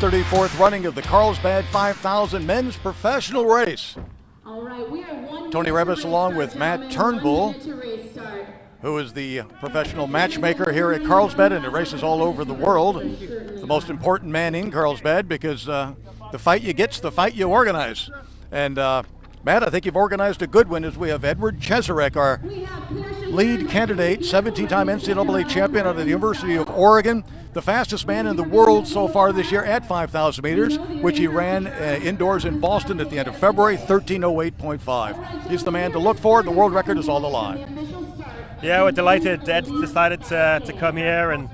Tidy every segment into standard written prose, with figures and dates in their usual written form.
34th running of the Carlsbad 5,000 men's professional race. All right, we are 1 Tony minute Revis to along race with start, Matt gentlemen. Turnbull, 1 minute to race start. who is the professional matchmaker here at Carlsbad, and it races all over the world. The most important man in Carlsbad, because the fight you get's the fight you organize. And Matt, I think you've organized a good one, as we have Edward Cheserek, our lead candidate, 17-time NCAA champion out of the University of Oregon, the fastest man in the world so far this year at 5,000 meters, which he ran indoors in Boston at the end of February, 13:08.5. He's the man to look for. The world record is on the line. Yeah, we're delighted. Ed decided to come here, and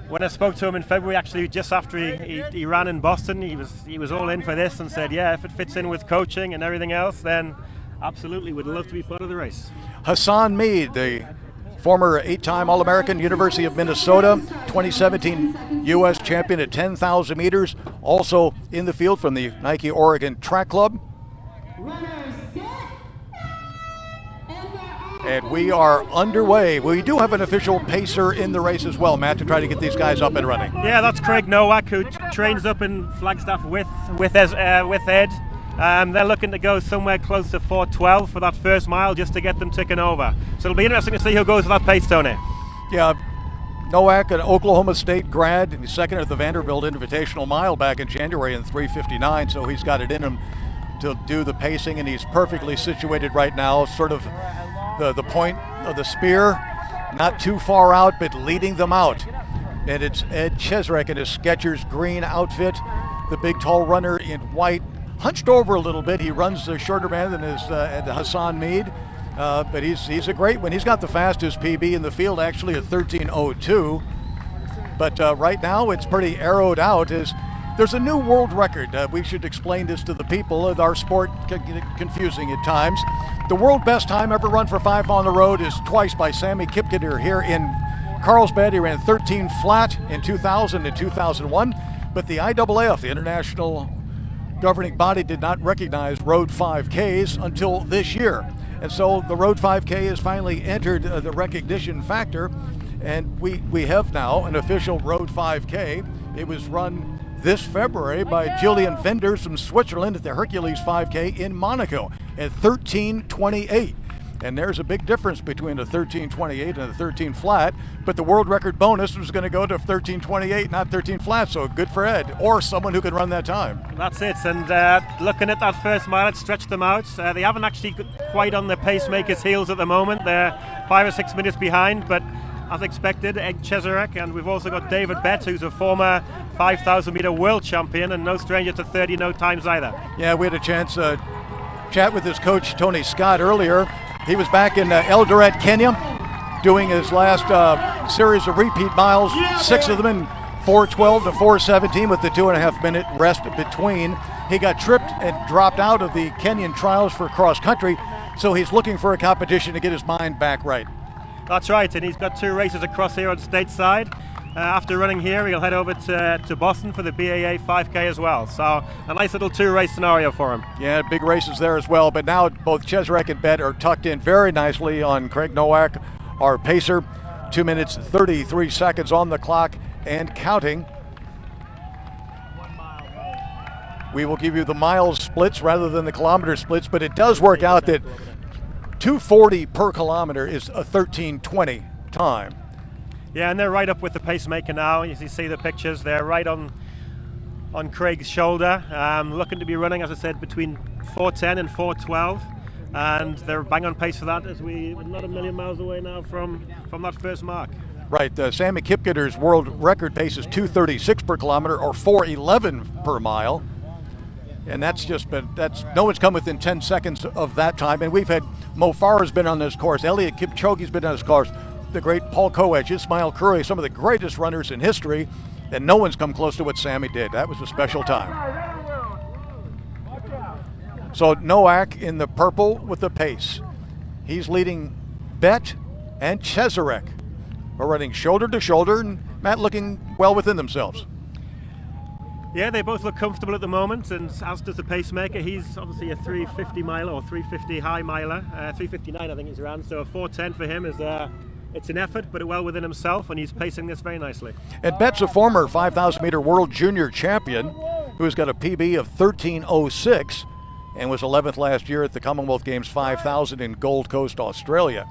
when I spoke to him in February, actually just after he ran in Boston, he was all in for this and said, yeah, if it fits in with coaching and everything else, then absolutely would love to be part of the race. Hassan Mead, the former 8-time All-American, University of Minnesota, 2017 U.S. champion at 10,000 meters, also in the field from the Nike Oregon Track Club. And we are underway. We do have an official pacer in the race as well, Matt, to try to get these guys up and running. Yeah, that's Craig Nowak, who trains up in Flagstaff with Ed. They're looking to go somewhere close to 4:12 for that first mile, just to get them ticking over. So it'll be interesting to see who goes with that pace, Tony. Yeah, Nowak, an Oklahoma State grad, and he's second at the Vanderbilt Invitational Mile back in January in 3:59, so he's got it in him to do the pacing, and he's perfectly situated right now, sort of the point of the spear, not too far out, but leading them out. And it's Ed Cheserek in his Sketchers green outfit, the big tall runner in white, hunched over a little bit. He runs the shorter man than his Hassan Mead, but he's a great one. He's got the fastest PB in the field, actually at 13:02. But right now it's pretty arrowed out. There's a new world record. We should explain this to the people. Our sport can get confusing at times. The world best time ever run for 5 on the road is twice by Sammy Kipketer here in Carlsbad. He ran 13 flat in 2000 and 2001, but the IAAF, the international governing body, did not recognize road 5Ks until this year. And so the road 5K has finally entered the recognition factor, and we have now an official road 5K. It was run this February by Julian Venders from Switzerland at the Hercules 5K in Monaco at 13:28. And there's a big difference between a 13:28 and a 13 flat, but the world record bonus was going to go to 13:28, not 13 flat, so good for Ed, or someone who could run that time. That's it, and looking at that first mile, it stretched them out. They haven't actually quite on the pacemaker's heels at the moment. They're 5 or 6 minutes behind, but as expected, Ed Cheserek, and we've also got David Bett, who's a former 5,000 meter world champion and no stranger to 30 no times either. Yeah, we had a chance to chat with his coach, Tony Scott, earlier. He was back in Eldoret, Kenya, doing his last series of repeat miles, 6 of them in 4:12 to 4:17 with the 2.5 minute rest between. He got tripped and dropped out of the Kenyan trials for cross country, so he's looking for a competition to get his mind back right. That's right, and he's got 2 races across here on stateside. After running here, he'll head over to Boston for the BAA 5K as well. So a nice little 2-race scenario for him. Yeah, big races there as well. But now both Cheserek and Bett are tucked in very nicely on Craig Nowak, our pacer. 2 minutes, 33 seconds on the clock and counting. We will give you the miles splits rather than the kilometer splits, but it does work out that 2:40 per kilometer is a 13:20 time. Yeah, and they're right up with the pacemaker now. As you see the pictures, they're right on Craig's shoulder, looking to be running, as I said, between 4:10 and 4:12, and they're bang on pace for that, as we're not a million miles away now from that first mark. Right, Sammy Kipketer's world record pace is 2:36 per kilometer, or 4:11 per mile. And no one's come within 10 seconds of that time. And we've had Mo Farah's been on this course, Elliot Kipchoge's been on this course, the great Paul Koech, Ismail Curry, some of the greatest runners in history, and no one's come close to what Sammy did. That was a special time. So Nowak in the purple with the pace. He's leading Bett and Cheserek. We're running shoulder to shoulder, and Matt looking well within themselves. Yeah, they both look comfortable at the moment, and as does the pacemaker. He's obviously a 350 miler or 350 high miler, 359 I think he's around, so a 410 for him is It's an effort, but well within himself, and he's pacing this very nicely. And Bet's a former 5,000 meter world junior champion who's got a PB of 13:06 and was 11th last year at the Commonwealth Games 5,000 in Gold Coast, Australia.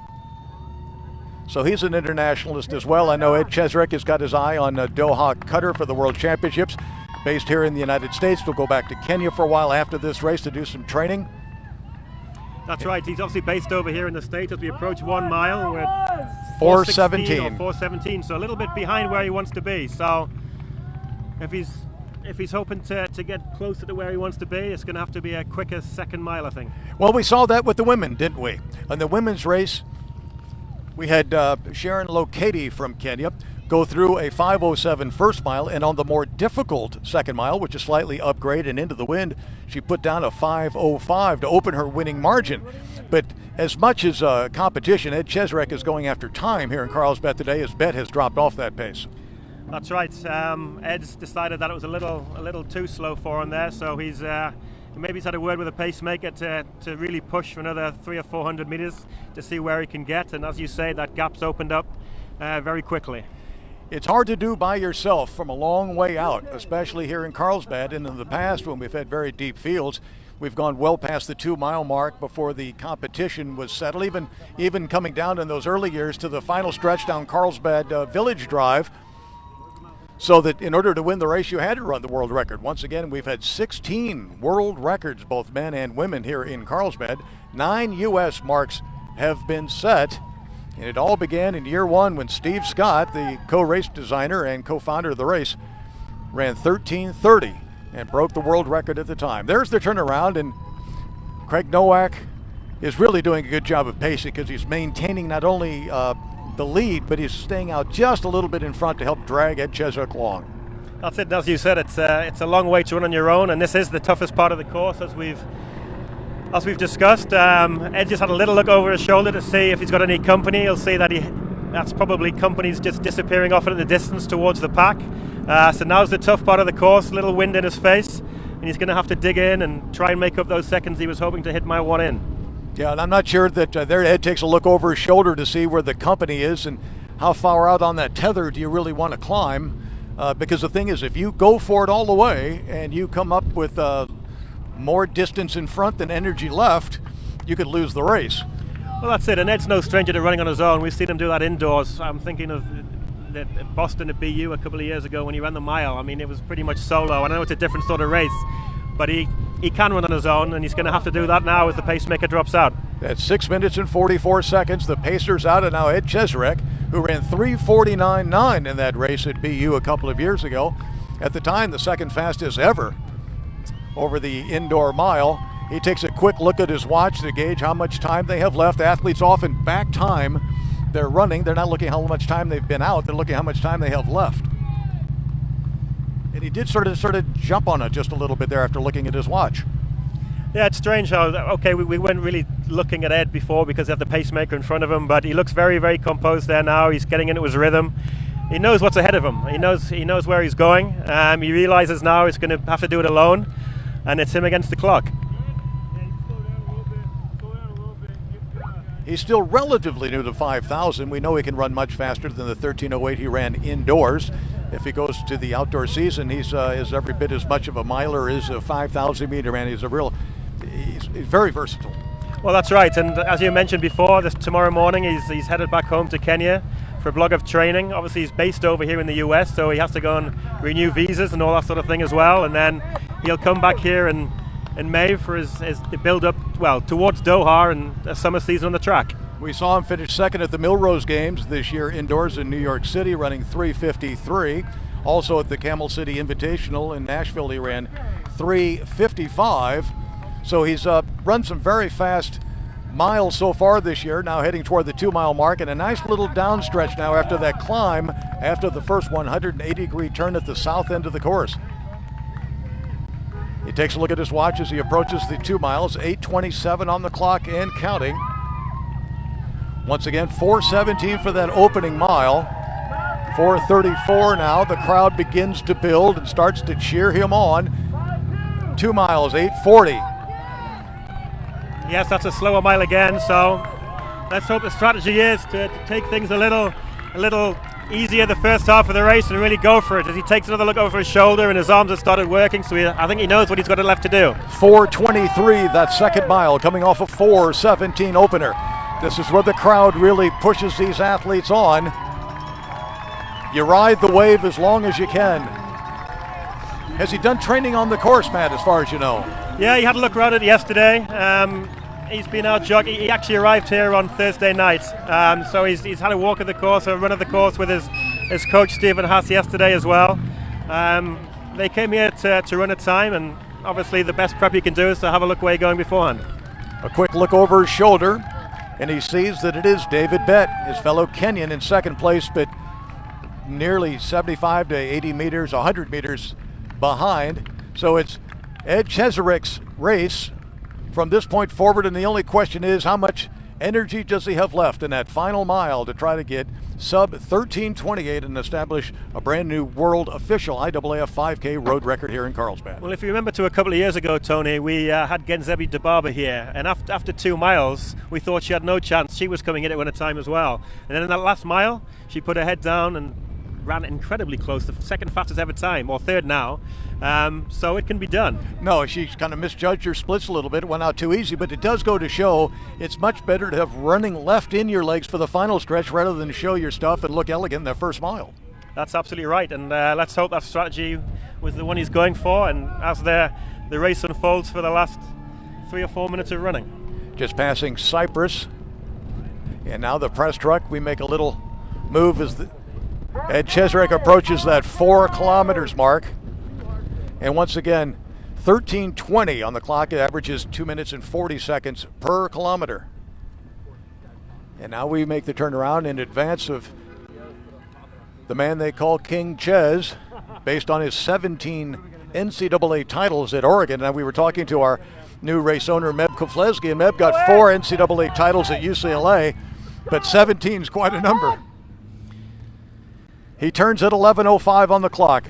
So he's an internationalist as well. I know Ed Cheserek has got his eye on Doha, Qatar for the World Championships. Based here in the United States, we'll go back to Kenya for a while after this race to do some training. That's right. He's obviously based over here in the States as we approach 1 mile. We're 4:17. or 4:17, so a little bit behind where he wants to be. So if he's hoping to get closer to where he wants to be, it's going to have to be a quicker second mile, I think. Well, we saw that with the women, didn't we? In the women's race, we had Sharon Lokedi from Kenya go through a 5:07 first mile, and on the more difficult second mile, which is slightly upgrade and into the wind, she put down a 5:05 to open her winning margin. But as much as competition, Ed Cheserek is going after time here in Carlsbad today as Bet has dropped off that pace. That's right. Ed's decided that it was a little too slow for him there, so maybe he's had a word with a pacemaker to really push for another 300 or 400 meters to see where he can get. And as you say, that gap's opened up very quickly. It's hard to do by yourself from a long way out, especially here in Carlsbad. And in the past, when we've had very deep fields, we've gone well past the 2 mile mark before the competition was settled. Even coming down in those early years to the final stretch down Carlsbad Village Drive, so that in order to win the race, you had to run the world record. Once again, we've had 16 world records, both men and women, here in Carlsbad. 9 U.S. marks have been set. And it all began in year 1 when Steve Scott, the co-race designer and co-founder of the race, ran 13:30 and broke the world record at the time. There's the turnaround, and Craig Nowak is really doing a good job of pacing because he's maintaining not only the lead, but he's staying out just a little bit in front to help drag Ed Cheserek along. That's it. As you said, it's a long way to run on your own, and this is the toughest part of the course, as we've discussed. Ed just had a little look over his shoulder to see if he's got any company. He'll see that that's probably companies just disappearing off in the distance towards the pack. So now's the tough part of the course. A little wind in his face, and he's going to have to dig in and try and make up those seconds he was hoping to hit mile 1 in. Yeah, and I'm not sure that there Ed takes a look over his shoulder to see where the company is and how far out on that tether do you really want to climb. Because the thing is, if you go for it all the way and you come up with more distance in front than energy left, you could lose the race. Well, that's it, and Ed's no stranger to running on his own. We've seen him do that indoors. I'm thinking of Boston at BU a couple of years ago when he ran the mile. I mean, it was pretty much solo. I know it's a different sort of race, but he can run on his own, and he's going to have to do that now as the pacemaker drops out. That's 6 minutes and 44 seconds. The pacer's out, and now Ed Cheserek, who ran 3:49.9 in that race at BU a couple of years ago. At the time, the second fastest ever over the indoor mile. He takes a quick look at his watch to gauge how much time they have left. Athletes often back time they're running. They're not looking how much time they've been out. They're looking how much time they have left. And he did sort of jump on it just a little bit there after looking at his watch. Yeah, it's strange how, we weren't really looking at Ed before because he had the pacemaker in front of him, but he looks very, very composed there now. He's getting into his rhythm. He knows what's ahead of him. He knows where he's going. He realizes now he's going to have to do it alone, and it's him against the clock. He's still relatively new to 5,000. We know he can run much faster than the 13:08 he ran indoors. If he goes to the outdoor season, he's every bit as much of a miler as a 5,000 meter man. He's very versatile. Well, that's right. And as you mentioned before, tomorrow morning he's headed back home to Kenya for a block of training. Obviously, he's based over here in the US, so he has to go and renew visas and all that sort of thing as well. And then he'll come back here in May for his build up, towards Doha and a summer season on the track. We saw him finish second at the Millrose Games this year indoors in New York City, running 3:53. Also at the Camel City Invitational in Nashville, he ran 3:55. So he's run some very fast miles so far this year, now heading toward the 2 mile mark, and a nice little down stretch now after that climb, after the first 180-degree turn at the south end of the course. He takes a look at his watch as he approaches the 2 miles, 8:27 on the clock and counting. Once again, 4:17 for that opening mile. 4:34 now. The crowd begins to build and starts to cheer him on. 2 miles, 8:40. Yes, that's a slower mile again, so let's hope the strategy is to take things a little easier the first half of the race and really go for it. As he takes another look over his shoulder and his arms have started working, so I think he knows what he's got left to do. 4:23, that second mile, coming off a 4:17 opener. This is where the crowd really pushes these athletes on. You ride the wave as long as you can. Has he done training on the course, Matt, as far as you know? Yeah, he had a look around it yesterday. He's been out jogging. He actually arrived here on Thursday night. So he's had a walk of the course, a run of the course with his coach, Stephen Haas, yesterday as well. They came here to run a time, and obviously the best prep you can do is to have a look where you're going beforehand. A quick look over his shoulder, and he sees that it is David Bett, his fellow Kenyan, in second place, but nearly 75 to 80 meters, 100 meters behind. So it's Ed Cheserek's race from this point forward, and the only question is, how much energy does he have left in that final mile to try to get sub 13:28 and establish a brand new world official IAAF 5K road record here in Carlsbad? Well, if you remember to a couple of years ago, Tony, we had Genzebi Dababa here, and after 2 miles, we thought she had no chance. She was coming in at winner time as well. And then in that last mile, she put her head down and ran incredibly close, the second fastest ever time, or third now. So it can be done. No, she kind of misjudged her splits a little bit. It went out too easy, but it does go to show it's much better to have running left in your legs for the final stretch rather than show your stuff and look elegant in that first mile. That's absolutely right, and let's hope that strategy was the one he's going for, and as the race unfolds for the last 3 or 4 minutes of running. Just passing Cyprus, and now the press truck. We make a little move as Ed Cheserek approaches that 4 kilometers mark. And once again, 13:20 on the clock. It averages 2 minutes and 40 seconds per kilometer. And now we make the turnaround in advance of the man they call King Ches, based on his 17 NCAA titles at Oregon. And we were talking to our new race owner, Meb Kufleski, and Meb got 4 NCAA titles at UCLA, but 17 is quite a number. He turns at 11:05 on the clock.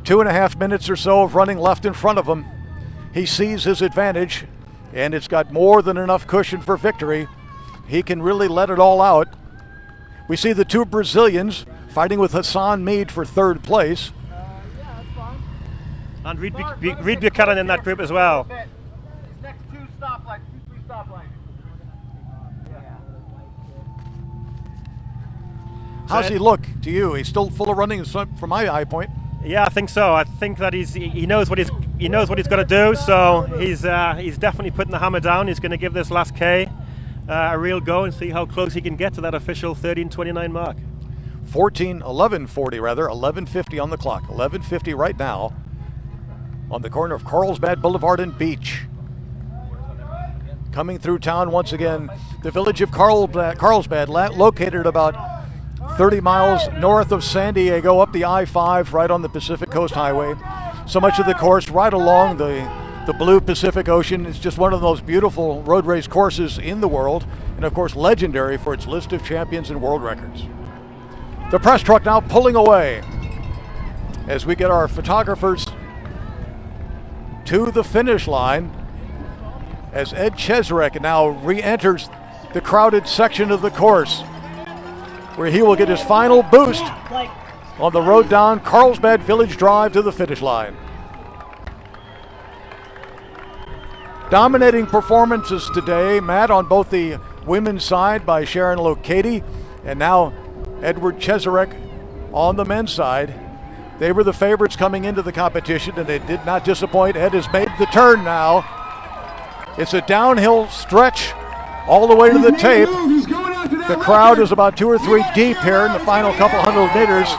2.5 minutes or so of running left in front of him. He sees his advantage, and it's got more than enough cushion for victory. He can really let it all out. We see the 2 Brazilians fighting with Hassan Mead for 3rd place. And Reed Buchanan in that group as well. Next 2 stoplights, 2-3 stoplights. How's he look to you? He's still full of running from my eye point. Yeah, I think so. I think that he knows what he's got to do. So he's definitely putting the hammer down. He's going to give this last K a real go and see how close he can get to that official 13:29 mark. 11:50 on the clock. 11:50 right now on the corner of Carlsbad Boulevard and Beach. Coming through town once again, the village of Carlsbad, located about 30 miles north of San Diego, up the I-5, right on the Pacific Coast Highway. So much of the course right along the blue Pacific Ocean. It's just one of those beautiful road race courses in the world, and of course legendary for its list of champions and world records. The press truck now pulling away as we get our photographers to the finish line, as Ed Cheserek now re-enters the crowded section of the course, where he will get his final boost on the road down Carlsbad Village Drive to the finish line. Dominating performances today, Matt, on both the women's side by Sharon Lokedi and now Edward Cheserek on the men's side. They were the favorites coming into the competition, and they did not disappoint. Ed has made the turn now. It's a downhill stretch all the way to the tape. The crowd is about 2 or 3 deep here in the final couple hundred meters.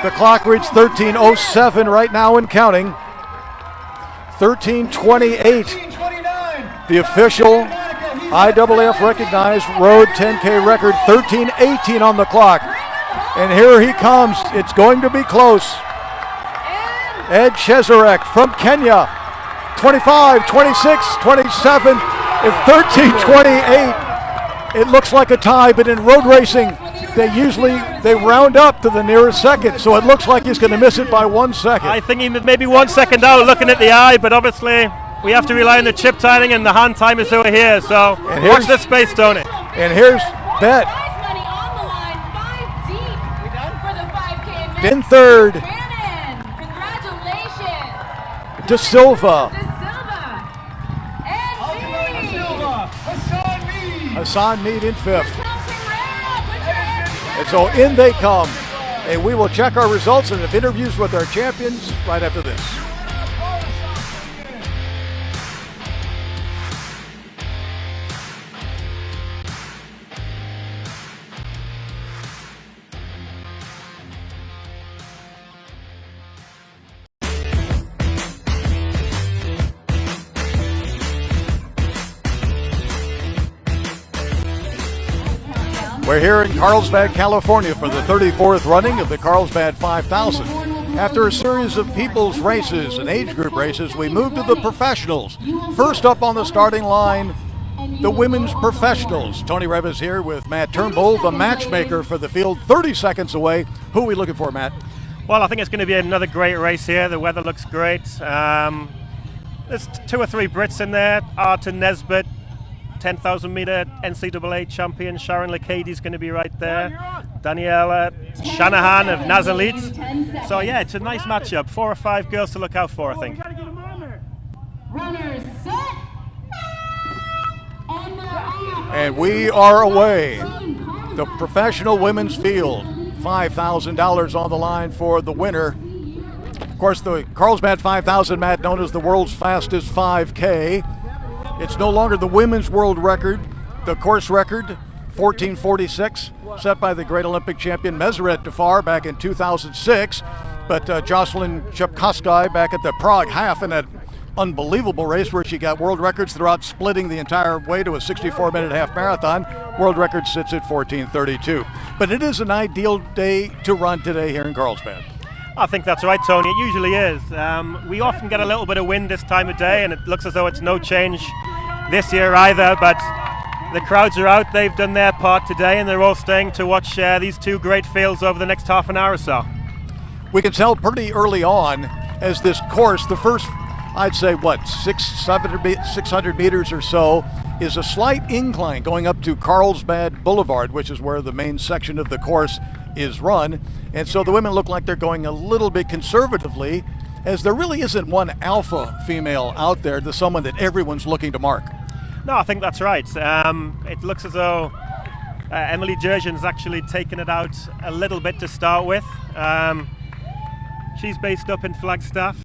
The clock reads 13:07 right now and counting. 13:28. The official IAAF recognized road 10K record, 13:18 on the clock. And here he comes. It's going to be close. Ed Cheserek from Kenya. 25, 26, 27. It's 13:28. It looks like a tie, but in road racing, they round up to the nearest second, so it looks like he's going to miss it by 1 second. I think he may be 1 second out looking at the eye, but obviously We have to rely on the chip timing, and the hand timers over here. So watch this space, Tony. And here's Bet Prize money on the line, 5 deep for the 5K. in third. Shannon, congratulations. De Silva. De Silva. And Mead. Hassan Mead in fifth. Thompson Red, put your hands And so in they come. And we will check our results and have interviews with our champions right after this. We're here in Carlsbad, California for the 34th running of the Carlsbad 5000. After a series of people's races and age group races, we move to the professionals. First up on the starting line, the women's professionals. Tony Rebb is here with Matt Turnbull, the matchmaker for the field, 30 seconds away. Who are we looking for, Matt? Well, I think it's going to be another great race here. The weather looks great. There's 2 or 3 Brits in there. Arthur Nesbitt, 10,000 meter NCAA champion. Sharon Lokedi is going to be right there. Daniela Shanahan of Nazalit. So yeah, it's a nice matchup. 4 or 5 girls to look out for, I think. runners set. And they're off. And we are away. The professional women's field, $5,000 on the line for the winner. Of course, the Carlsbad 5000, Matt, known as the world's fastest 5K. It's no longer the women's world record, the course record, 14:46, set by the great Olympic champion Cheserek of Sketchers back in 2006. But Jocelyn Chepkosky back at the Prague half in that unbelievable race where she got world records throughout, splitting the entire way to a 64-minute half marathon. World record sits at 14:32. But it is an ideal day to run today here in Carlsbad. I think that's right, Tony. It usually is. We often get a little bit of wind this time of day, and it looks as though it's no change this year either. But the crowds are out. They've done their part today, and they're all staying to watch these 2 great fields over the next half an hour or so. We can tell pretty early on as this course, the first, I'd say, 600 meters or so, is a slight incline going up to Carlsbad Boulevard, which is where the main section of the course is run. And so the women look like they're going a little bit conservatively, as there really isn't one alpha female out there, to someone that everyone's looking to mark. No, I think that's right. It looks as though Emily Jurgen's actually taken it out a little bit to start with. She's based up in Flagstaff,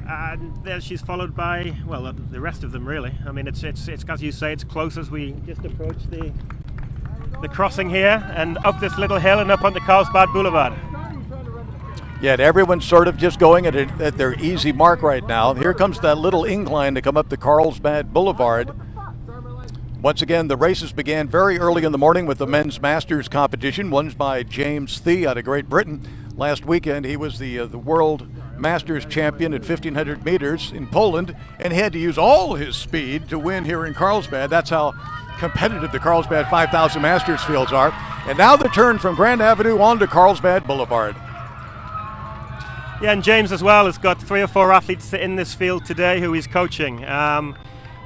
and there she's followed by, well, the rest of them really. I mean, it's as you say, it's close as we just approach the crossing here and up this little hill and up onto Carlsbad Boulevard. Yet everyone's sort of just going at their easy mark right now. Here comes that little incline to come up the Carlsbad Boulevard. Once again, the races began very early in the morning with the men's masters competition, won by James Thie out of Great Britain. Last weekend, he was the world masters champion at 1,500 meters in Poland, and he had to use all his speed to win here in Carlsbad. That's how competitive the Carlsbad 5000 Masters fields are. And now the turn from Grand Avenue onto Carlsbad Boulevard. Yeah, and James as well has got 3 or 4 athletes in this field today who he's coaching.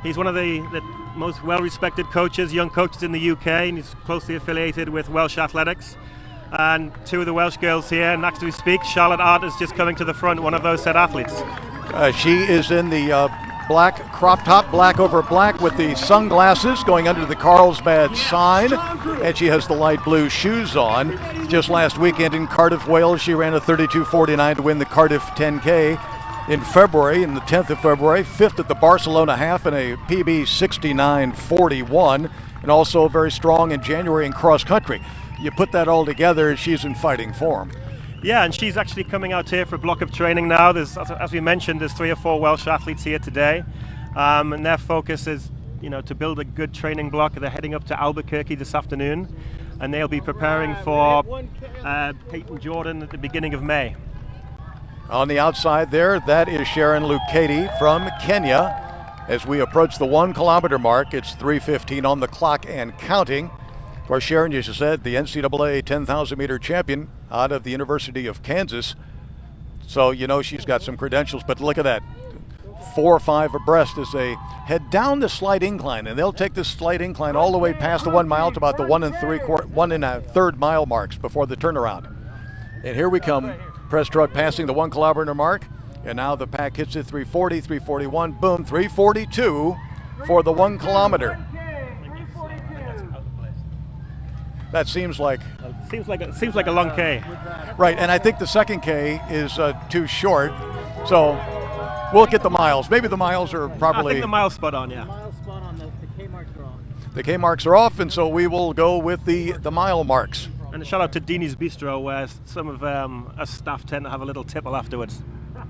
He's one of the most well-respected coaches, young coaches in the UK, and he's closely affiliated with Welsh Athletics. And 2 of the Welsh girls here, and as we speak, Charlotte Art is just coming to the front, one of those said athletes. She is in the black crop top, black over black, with the sunglasses going under the Carlsbad sign, and she has the light blue shoes on. Just last weekend in Cardiff, Wales, she ran a 32:49 to win the Cardiff 10K in February, in the 10th of February, 5th at the Barcelona half in a PB 69:41, and also very strong in January in cross country. You put that all together, she's in fighting form. Yeah, and she's actually coming out here for a block of training now. There's, as we mentioned, there's 3 or 4 Welsh athletes here today, and their focus is, to build a good training block. They're heading up to Albuquerque this afternoon, and they'll be preparing for Peyton Jordan at the beginning of May. On the outside there, that is Sharon Lokedi from Kenya. As we approach the 1 kilometer mark, it's 3:15 on the clock and counting. Of course, Sharon, as you said, the NCAA 10,000 meter champion out of the University of Kansas. So, she's got some credentials, but look at that. 4 or 5 abreast as they head down the slight incline, and they'll take this slight incline all the way past the 1 mile to about the 1 1/3 mile marks before the turnaround. And here we come, press truck passing the 1 kilometer mark, and now the pack hits it 340, 341, boom, 342 for the 1 kilometer. That seems like Seems like a long K. right, and I think the second K is too short, so we'll get the miles. Maybe the miles are probably. I think the mile's spot on, yeah. Mile spot on the K marks are off. The K marks are off, and so we will go with the mile marks. And a shout out to Dini's Bistro, where some of us staff tend to have a little tipple afterwards.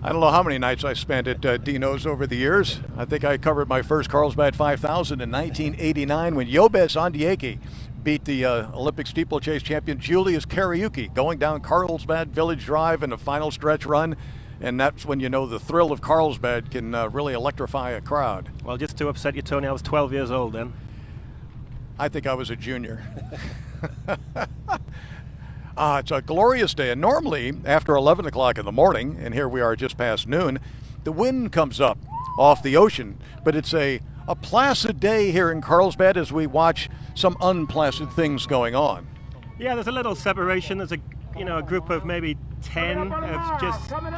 I don't know how many nights I spent at Dino's over the years. I think I covered my first Carlsbad 5000 in 1989 when Yobes Ondieki beat the Olympic steeplechase champion Julius Kariuki going down Carlsbad Village Drive in a final stretch run. And that's when you know the thrill of Carlsbad can really electrify a crowd. Well, just to upset you, Tony, I was 12 years old then. I think I was a junior. It's a glorious day, and normally after 11 o'clock in the morning, and here we are just past noon, the wind comes up off the ocean, but it's a placid day here in Carlsbad as we watch some unplacid things going on. Yeah, there's a little separation. There's a group of maybe 10 have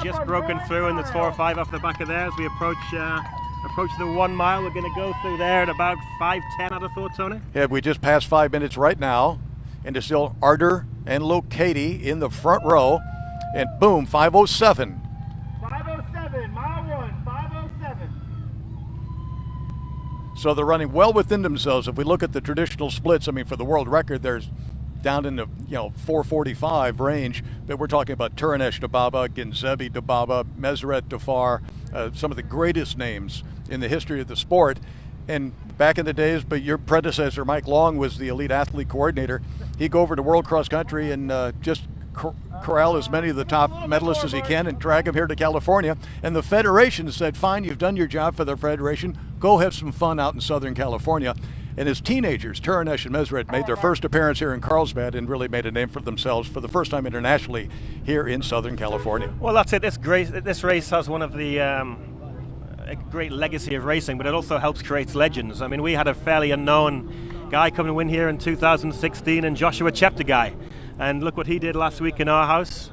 just broken through, and there's 4 or 5 off the back of there as we approach the 1 mile. We're going to go through there at about 5:10, I'd have thought, Tony. Yeah, we just passed 5 minutes right now, and it's still Arter and Lokedi in the front row, and boom, 5:07. 5:07, mile 1, 5:07. So they're running well within themselves. If we look at the traditional splits, I mean, for the world record, there's down in the 4:45 range, but we're talking about Turanesh Dababa, Ginzebi Dababa, Meseret Dafar, some of the greatest names in the history of the sport. And back in the days, but your predecessor, Mike Long, was the elite athlete coordinator. He'd go over to World Cross Country and just corral as many of the top medalists as he can and drag them here to California. And the federation said, fine, you've done your job for the federation. Go have some fun out in Southern California. And as teenagers, Turanesh and Meseret made their first appearance here in Carlsbad and really made a name for themselves for the first time internationally here in Southern California. Well, that's it. This race has one of the a great legacy of racing, but it also helps create legends. I mean, we had a fairly unknown guy come and win here in 2016, and Joshua Cheptegei, and look what he did last week in our house.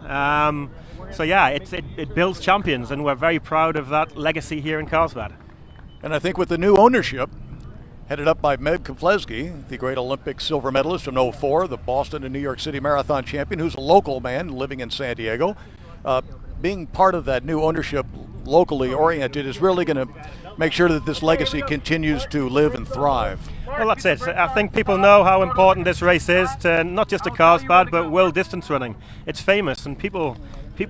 So yeah, it builds champions, and we're very proud of that legacy here in Carlsbad. And I think with the new ownership, headed up by Meg Keflezighi, the great Olympic silver medalist from '04, the Boston and New York City Marathon champion, who's a local man living in San Diego. Being part of that new ownership, locally oriented, is really going to make sure that this legacy continues to live and thrive. Well, that's it. I think people know how important this race is to not just to Carlsbad, but world distance running. It's famous, and people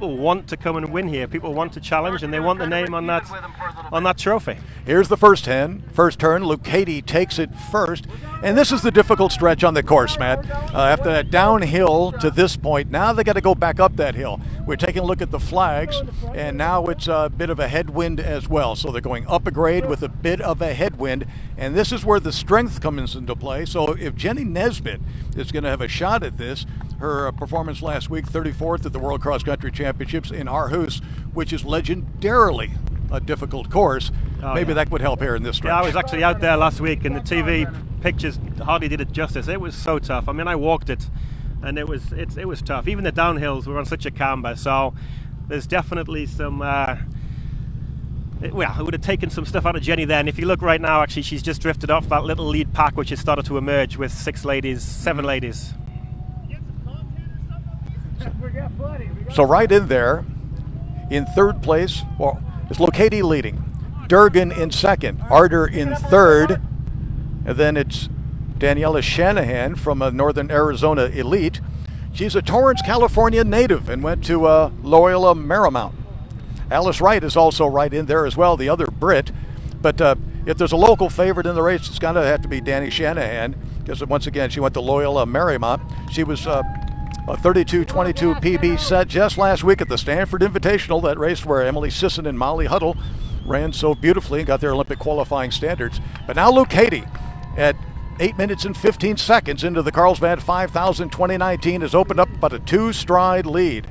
want to come and win here. People want to challenge, and they want the name on that trophy. Here's the first turn. Lokedi takes it first, and this is the difficult stretch on the course, Matt. After that downhill to this point, now they got to go back up that hill. We're taking a look at the flags, and now it's a bit of a headwind as well. So they're going up a grade with a bit of a headwind, and this is where the strength comes into play. So if Jenny Nesbitt is going to have a shot at this, her performance last week, 34th at the World Cross Country Championships in Aarhus, which is legendarily a difficult course. Maybe that would help here in this stretch. Yeah, I was actually out there last week, and the TV pictures hardly did it justice. It was so tough. I mean, I walked it, and it was tough. Even the downhills were on such a camber, so there's definitely some. It would have taken some stuff out of Jenny then. If you look right now, actually, she's just drifted off that little lead pack, which has started to emerge with 7 ladies. So right in there, in third place, well, it's Lokedi leading, Durgan in second, Arter in third, and then it's Daniela Shanahan from a Northern Arizona elite. She's a Torrance, California native and went to Loyola Marymount. Alice Wright is also right in there as well, the other Brit. But if there's a local favorite in the race, it's going to have to be Danny Shanahan, because once again, she went to Loyola Marymount. She was a 32-22 PB set just last week at the Stanford Invitational, that race where Emily Sisson and Molly Huddle ran so beautifully and got their Olympic qualifying standards. But now Lokedi at 8 minutes and 15 seconds into the Carlsbad 5000 2019 has opened up about a 2-stride lead.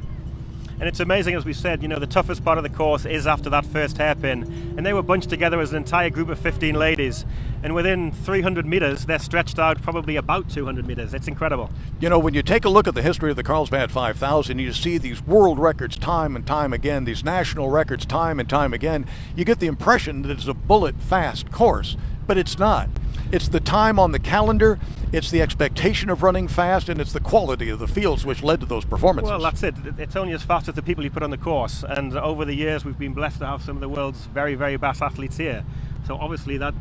And it's amazing, as we said, the toughest part of the course is after that first hairpin. And they were bunched together as an entire group of 15 ladies. And within 300 meters, they're stretched out probably about 200 meters. It's incredible. When you take a look at the history of the Carlsbad 5000, you see these world records time and time again, these national records time and time again. You get the impression that it's a bullet-fast course, but it's not. It's the time on the calendar, it's the expectation of running fast, and it's the quality of the fields which led to those performances. Well, that's it. It's only as fast as the people you put on the course. And over the years, we've been blessed to have some of the world's very, very best athletes here. So obviously that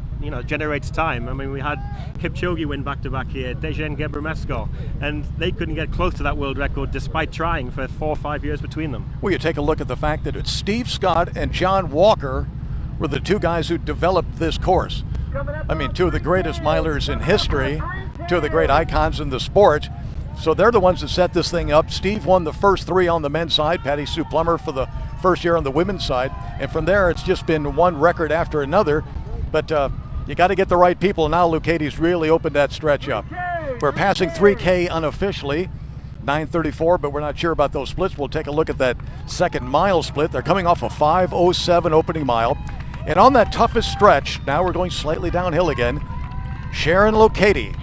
generates time. I mean, we had Kipchoge win back-to-back here, Dejan Gebremesco, and they couldn't get close to that world record despite trying for 4 or 5 years between them. Well, you take a look at the fact that it's Steve Scott and John Walker were the two guys who developed this course. I mean, two of the greatest milers in history, two of the great icons in the sport. So they're the ones that set this thing up. Steve won the first 3 on the men's side, Patty Sue Plummer for the first year on the women's side. And from there, it's just been one record after another. But you got to get the right people. Now Lokedi's really opened that stretch up. We're passing 3K unofficially, 9:34, but we're not sure about those splits. We'll take a look at that second mile split. They're coming off a 5:07 opening mile. And on that toughest stretch, now we're going slightly downhill again, Sharon Lokedi,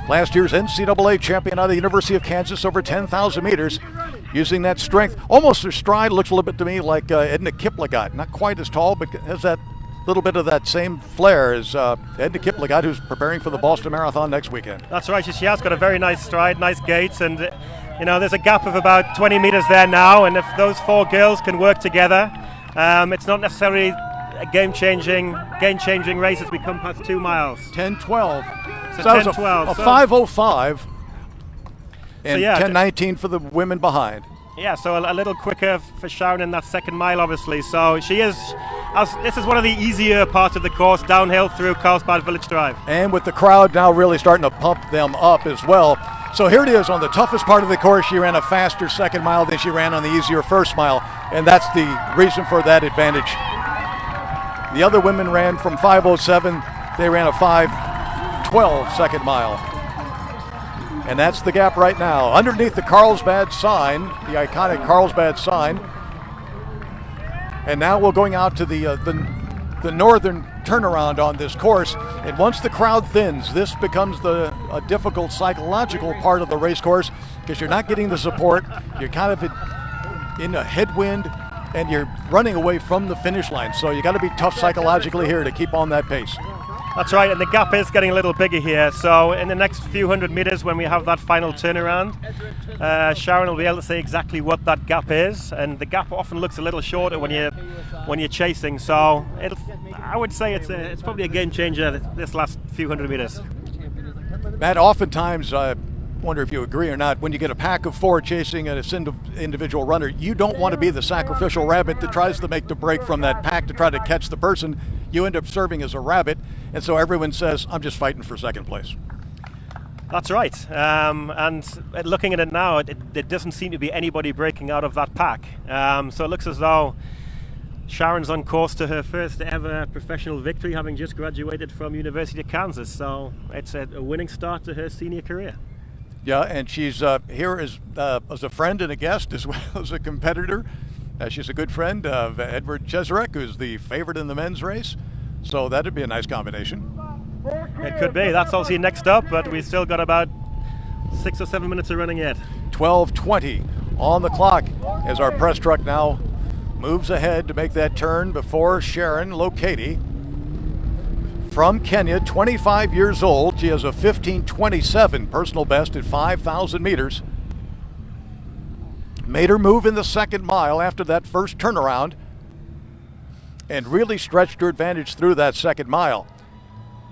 last year's NCAA champion out of the University of Kansas over 10,000 meters, using that strength. Almost her stride looks a little bit to me like Edna Kiplagat. Not quite as tall, but has that little bit of that same flair as Edna Kiplagat, who's preparing for the Boston Marathon next weekend. That's right. She has got a very nice stride, nice gait, and there's a gap of about 20 meters there now. And if those 4 girls can work together, it's not necessarily a game-changing race as we come past 2 miles. 10:12. So that was 10:12. a 5:05 and yeah, 10:19 for the women behind. Yeah, so a little quicker for Sharon in that second mile, obviously. So she is. This is one of the easier parts of the course, downhill through Carlsbad Village Drive. And with the crowd now really starting to pump them up as well. So here it is on the toughest part of the course. She ran a faster second mile than she ran on the easier first mile, and that's the reason for that advantage. The other women ran from 5:07. They ran a 5:12 second mile. And that's the gap right now. Underneath the Carlsbad sign, the iconic Carlsbad sign. And now we're going out to the northern turnaround on this course. And once the crowd thins, this becomes a difficult psychological part of the race course because you're not getting the support. You're kind of in a headwind and you're running away from the finish line. So you got to be tough psychologically here to keep on that pace. That's right, and the gap is getting a little bigger here. So in the next few hundred meters, when we have that final turnaround, Sharon will be able to say exactly what that gap is. And the gap often looks a little shorter when you're chasing. So I would say it's probably a game changer this last few hundred meters. Matt, oftentimes, I wonder if you agree or not, when you get a pack of 4 chasing an individual runner, you don't want to be the sacrificial rabbit that tries to make the break from that pack to try to catch the person. You end up serving as a rabbit, and so everyone says, I'm just fighting for second place. That's right, and looking at it now, it doesn't seem to be anybody breaking out of that pack. So it looks as though Sharon's on course to her first ever professional victory, having just graduated from University of Kansas. So it's a winning start to her senior career. Yeah, and she's here as a friend and a guest as well as a competitor. She's a good friend of Edward Cheserek, who's the favorite in the men's race. So that'd be a nice combination. It could be. That's obviously next up, but we've still got about 6 or 7 minutes of running yet. 12:20 on the clock as our press truck now moves ahead to make that turn before Sharon Lokedi. From Kenya, 25 years old. She has a 15:27 personal best at 5,000 meters. Made her move in the second mile after that first turnaround and really stretched her advantage through that second mile.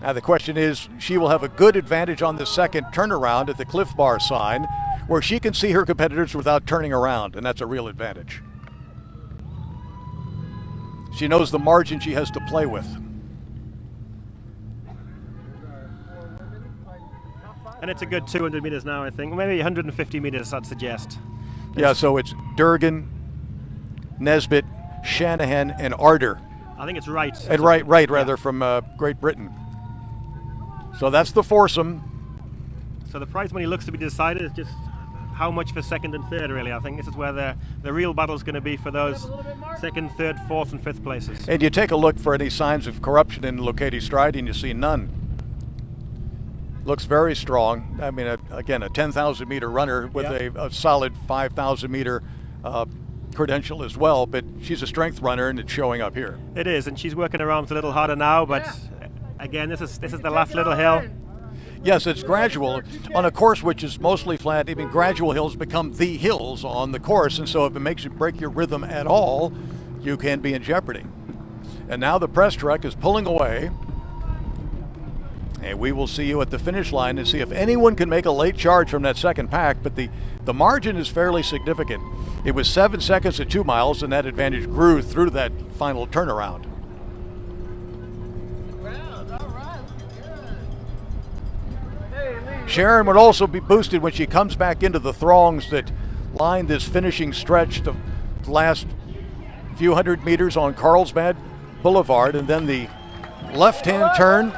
Now the question is, she will have a good advantage on the second turnaround at the Cliff Bar sign where she can see her competitors without turning around, and that's a real advantage. She knows the margin she has to play with. And it's a good 200 meters now, I think. Maybe 150 meters, I'd suggest. Yeah, so it's Durgan, Nesbitt, Shanahan, and Arder. I think it's Wright. And Wright, rather, from Great Britain. So that's the foursome. So the prize money looks to be decided. It's just how much for second and third, really. I think this is where the real battle's going to be for those second, third, fourth, and fifth places. And you take a look for any signs of corruption in Lokedi's stride, and you see none. Looks very strong. I mean, again, a 10,000 meter runner with a solid 5,000 meter credential as well, but she's a strength runner, and it's showing up here. It is, and she's working around a little harder now, but again, this is the last little hill. Yes, it's gradual. On a course which is mostly flat, even gradual hills become the hills on the course, and so if it makes you break your rhythm at all, you can be in jeopardy. And now the press truck is pulling away, and we will see you at the finish line and see if anyone can make a late charge from that second pack, but the margin is fairly significant. It was 7 seconds at 2 miles, and that advantage grew through that final turnaround. Sharon would also be boosted when she comes back into the throngs that line this finishing stretch, the last few hundred meters on Carlsbad Boulevard, and then the left-hand turn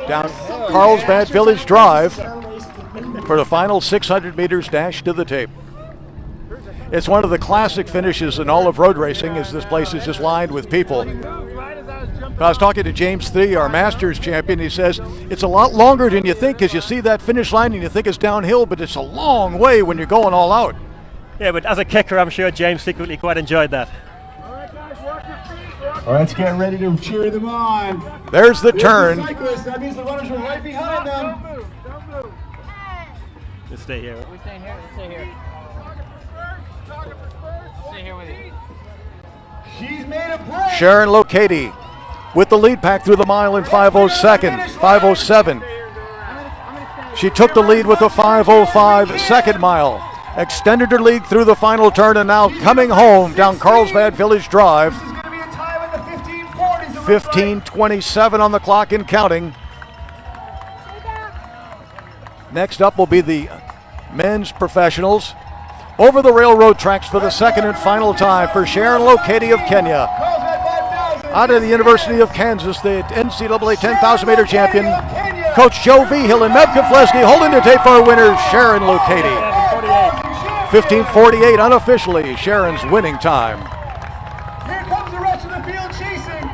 down Carlsbad Village Drive for the final 600 meters dash to the tape. It's one of the classic finishes in all of road racing, as this place is just lined with people. I was talking to James Thee, our Masters champion. He says it's a lot longer than you think, as you see that finish line and you think it's downhill, but it's a long way when you're going all out. Yeah, but as a kicker, I'm sure James secretly quite enjoyed that. All right, let's get ready to cheer them on. There's the turn. That means the runners are right behind them. Don't move. Let's stay here. We stay here. Let's stay here. Stay here with you. She's made a play. Sharon Lokedi with the lead pack through the mile in 5:07. She took the lead with a 5:05 second mile. Extended her lead through the final turn, and now coming home down Carlsbad Village Drive. 15:27 on the clock and counting. Next up will be the men's professionals over the railroad tracks for the second and final time for Sharon Lokedi of Kenya. Out of the University of Kansas, the NCAA 10,000 meter champion, Coach Joe Vigil and Meb Keflezny holding the tape for our winner, Sharon Lokedi. 15:48 unofficially, Sharon's winning time. Here comes the rest of the field chasing.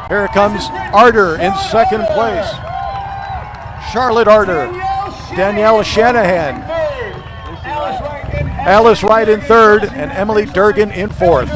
Here comes Arter in second place. Charlotte Arter, Danielle Shanahan, Alice Wright in third, and Emily Durgan in fourth.